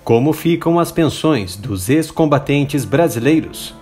Como ficam as pensões dos ex-combatentes brasileiros?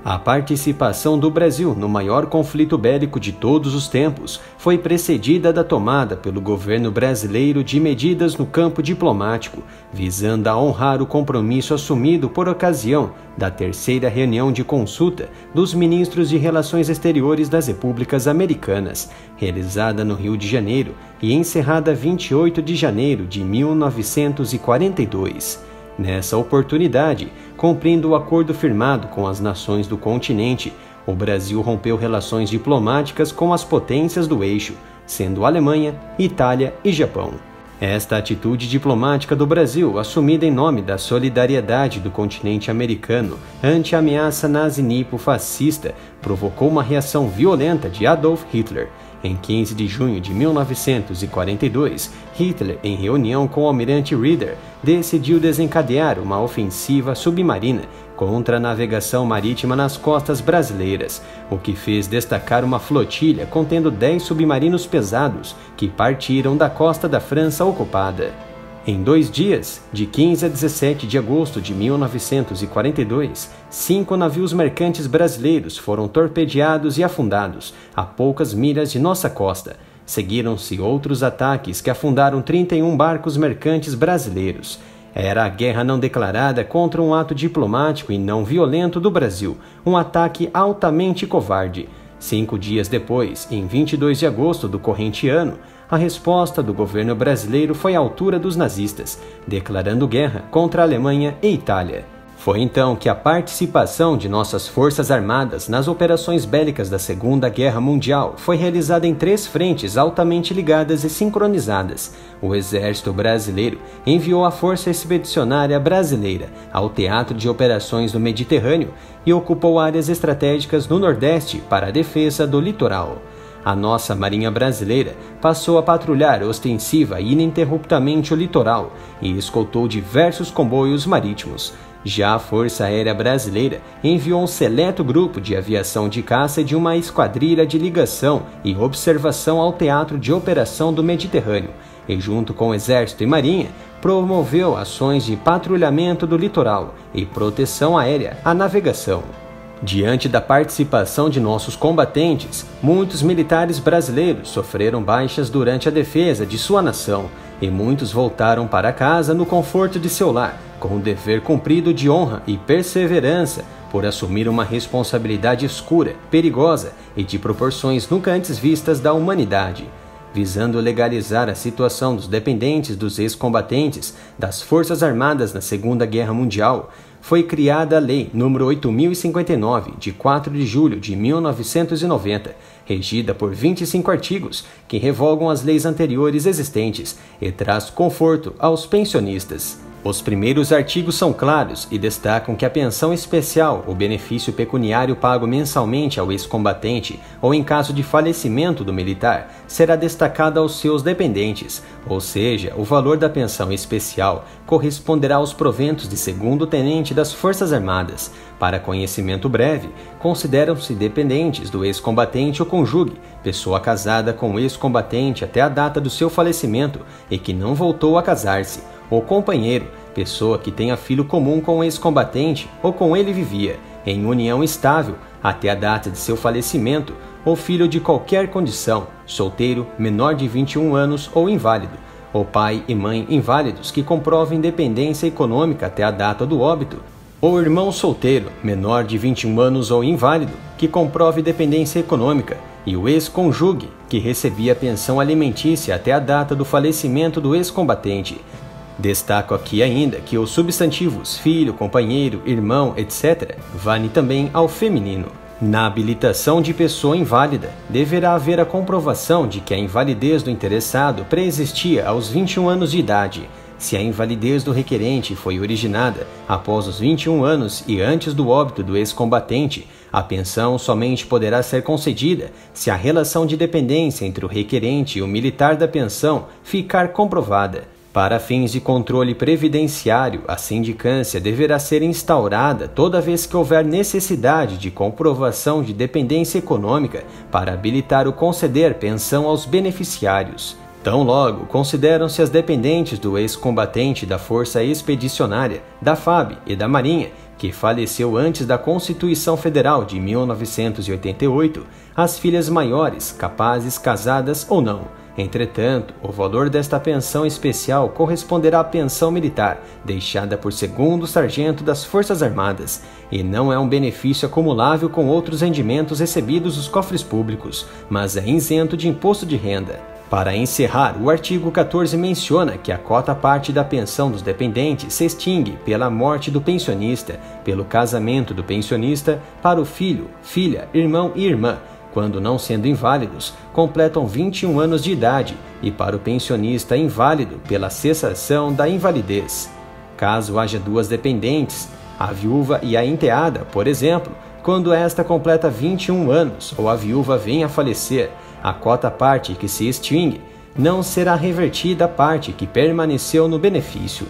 A participação do Brasil no maior conflito bélico de todos os tempos foi precedida da tomada pelo governo brasileiro de medidas no campo diplomático, visando a honrar o compromisso assumido por ocasião da terceira reunião de consulta dos ministros de Relações Exteriores das Repúblicas Americanas, realizada no Rio de Janeiro e encerrada 28 de janeiro de 1942. Nessa oportunidade, cumprindo o acordo firmado com as nações do continente, o Brasil rompeu relações diplomáticas com as potências do eixo, sendo Alemanha, Itália e Japão. Esta atitude diplomática do Brasil, assumida em nome da solidariedade do continente americano ante a ameaça nazi-nipo-fascista, provocou uma reação violenta de Adolf Hitler. Em 15 de junho de 1942, Hitler, em reunião com o almirante Raeder, decidiu desencadear uma ofensiva submarina contra a navegação marítima nas costas brasileiras, o que fez destacar uma flotilha contendo 10 submarinos pesados que partiram da costa da França ocupada. Em 2 dias, de 15 a 17 de agosto de 1942, 5 navios mercantes brasileiros foram torpedeados e afundados a poucas milhas de nossa costa. Seguiram-se outros ataques que afundaram 31 barcos mercantes brasileiros. Era a guerra não declarada contra um ato diplomático e não violento do Brasil, um ataque altamente covarde. 5 dias depois, em 22 de agosto do corrente ano, a resposta do governo brasileiro foi à altura dos nazistas, declarando guerra contra a Alemanha e Itália. Foi então que a participação de nossas forças armadas nas operações bélicas da Segunda Guerra Mundial foi realizada em 3 frentes altamente ligadas e sincronizadas. O Exército Brasileiro enviou a Força Expedicionária Brasileira ao Teatro de Operações do Mediterrâneo e ocupou áreas estratégicas no Nordeste para a defesa do litoral. A nossa Marinha Brasileira passou a patrulhar ostensiva e ininterruptamente o litoral e escoltou diversos comboios marítimos. Já a Força Aérea Brasileira enviou um seleto grupo de aviação de caça de uma esquadrilha de ligação e observação ao Teatro de Operação do Mediterrâneo e, junto com o Exército e Marinha, promoveu ações de patrulhamento do litoral e proteção aérea à navegação. Diante da participação de nossos combatentes, muitos militares brasileiros sofreram baixas durante a defesa de sua nação e muitos voltaram para casa no conforto de seu lar, com o dever cumprido de honra e perseverança por assumir uma responsabilidade escura, perigosa e de proporções nunca antes vistas da humanidade. Visando legalizar a situação dos dependentes dos ex-combatentes das Forças Armadas na Segunda Guerra Mundial, foi criada a Lei nº 8059, de 4 de julho de 1990, regida por 25 artigos que revogam as leis anteriores existentes e traz conforto aos pensionistas. Os primeiros artigos são claros e destacam que a pensão especial, o benefício pecuniário pago mensalmente ao ex-combatente ou em caso de falecimento do militar, será destacada aos seus dependentes, ou seja, o valor da pensão especial corresponderá aos proventos de segundo-tenente das Forças Armadas. Para conhecimento breve, consideram-se dependentes do ex-combatente ou cônjuge, pessoa casada com o ex-combatente até a data do seu falecimento e que não voltou a casar-se, ou companheiro, pessoa que tenha filho comum com o ex-combatente ou com ele vivia, em união estável até a data de seu falecimento, ou filho de qualquer condição, solteiro, menor de 21 anos ou inválido, ou pai e mãe inválidos que comprovem dependência econômica até a data do óbito, ou irmão solteiro, menor de 21 anos ou inválido, que comprove dependência econômica, e o ex-cônjuge, que recebia pensão alimentícia até a data do falecimento do ex-combatente. Destaco aqui ainda que os substantivos filho, companheiro, irmão, etc. valem também ao feminino. Na habilitação de pessoa inválida, deverá haver a comprovação de que a invalidez do interessado preexistia aos 21 anos de idade. Se a invalidez do requerente foi originada após os 21 anos e antes do óbito do ex-combatente, a pensão somente poderá ser concedida se a relação de dependência entre o requerente e o militar da pensão ficar comprovada. Para fins de controle previdenciário, a sindicância deverá ser instaurada toda vez que houver necessidade de comprovação de dependência econômica para habilitar o conceder pensão aos beneficiários. Tão logo consideram-se as dependentes do ex-combatente da Força Expedicionária, da FAB e da Marinha, que faleceu antes da Constituição Federal de 1988, as filhas maiores, capazes, casadas ou não. Entretanto, o valor desta pensão especial corresponderá à pensão militar, deixada por segundo sargento das Forças Armadas, e não é um benefício acumulável com outros rendimentos recebidos dos cofres públicos, mas é isento de imposto de renda. Para encerrar, o artigo 14 menciona que a cota-parte da pensão dos dependentes se extingue pela morte do pensionista, pelo casamento do pensionista, para o filho, filha, irmão e irmã, quando não sendo inválidos, completam 21 anos de idade, e para o pensionista inválido pela cessação da invalidez. Caso haja duas dependentes, a viúva e a enteada, por exemplo, quando esta completa 21 anos ou a viúva venha a falecer, a cota-parte que se extingue não será revertida à parte que permaneceu no benefício.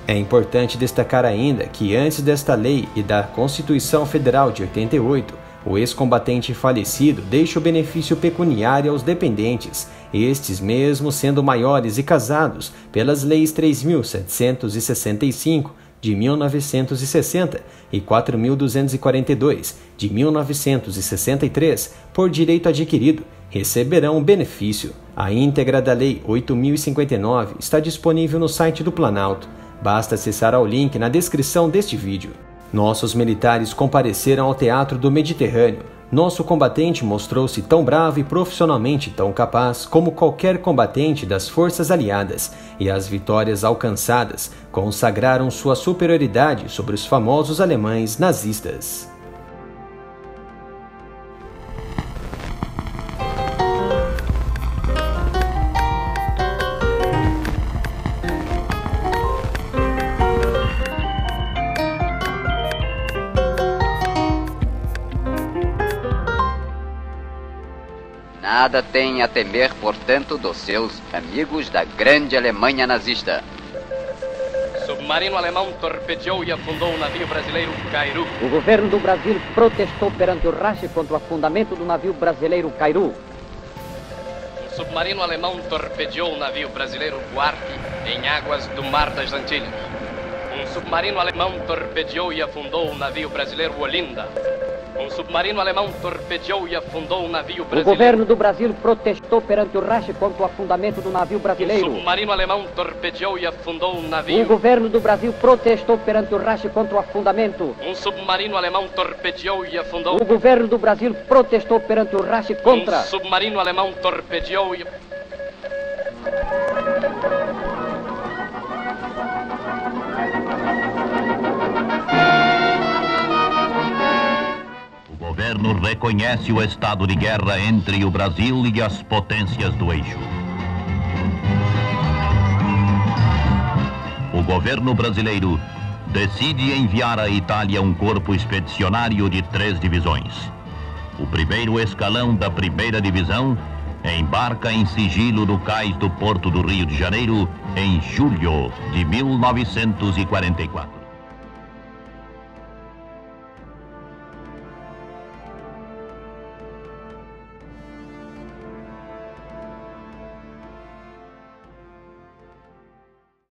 É importante destacar ainda que antes desta lei e da Constituição Federal de 88, o ex-combatente falecido deixa o benefício pecuniário aos dependentes, estes mesmos sendo maiores e casados pelas leis 3.765 de 1960 e 4.242 de 1963, por direito adquirido, receberão o benefício. A íntegra da Lei 8.059 está disponível no site do Planalto. Basta acessar ao link na descrição deste vídeo. Nossos militares compareceram ao Teatro do Mediterrâneo. Nosso combatente mostrou-se tão bravo e profissionalmente tão capaz como qualquer combatente das forças aliadas, e as vitórias alcançadas consagraram sua superioridade sobre os famosos alemães nazistas. Nada tem a temer, portanto, dos seus amigos da grande Alemanha nazista. Submarino alemão torpedeou e afundou o navio brasileiro Cairu. O governo do Brasil protestou perante o Reich contra o afundamento do navio brasileiro Cairu. Um submarino alemão torpedeou o navio brasileiro Buarque em águas do Mar das Antilhas. Um submarino alemão torpedeou e afundou o navio brasileiro Olinda. Um submarino alemão torpedeou e afundou o navio brasileiro. O governo do Brasil protestou perante o Reich contra o afundamento do navio brasileiro. Um submarino alemão torpedeou e afundou o navio. O governo do Brasil protestou perante o Reich contra o afundamento. Um submarino alemão torpedeou e afundou. O governo do Brasil protestou perante o Reich contra. Um submarino alemão torpedeou e... O governo reconhece o estado de guerra entre o Brasil e as potências do eixo. O governo brasileiro decide enviar à Itália um corpo expedicionário de 3 divisões. O primeiro escalão da primeira divisão embarca em sigilo no cais do Porto do Rio de Janeiro em julho de 1944.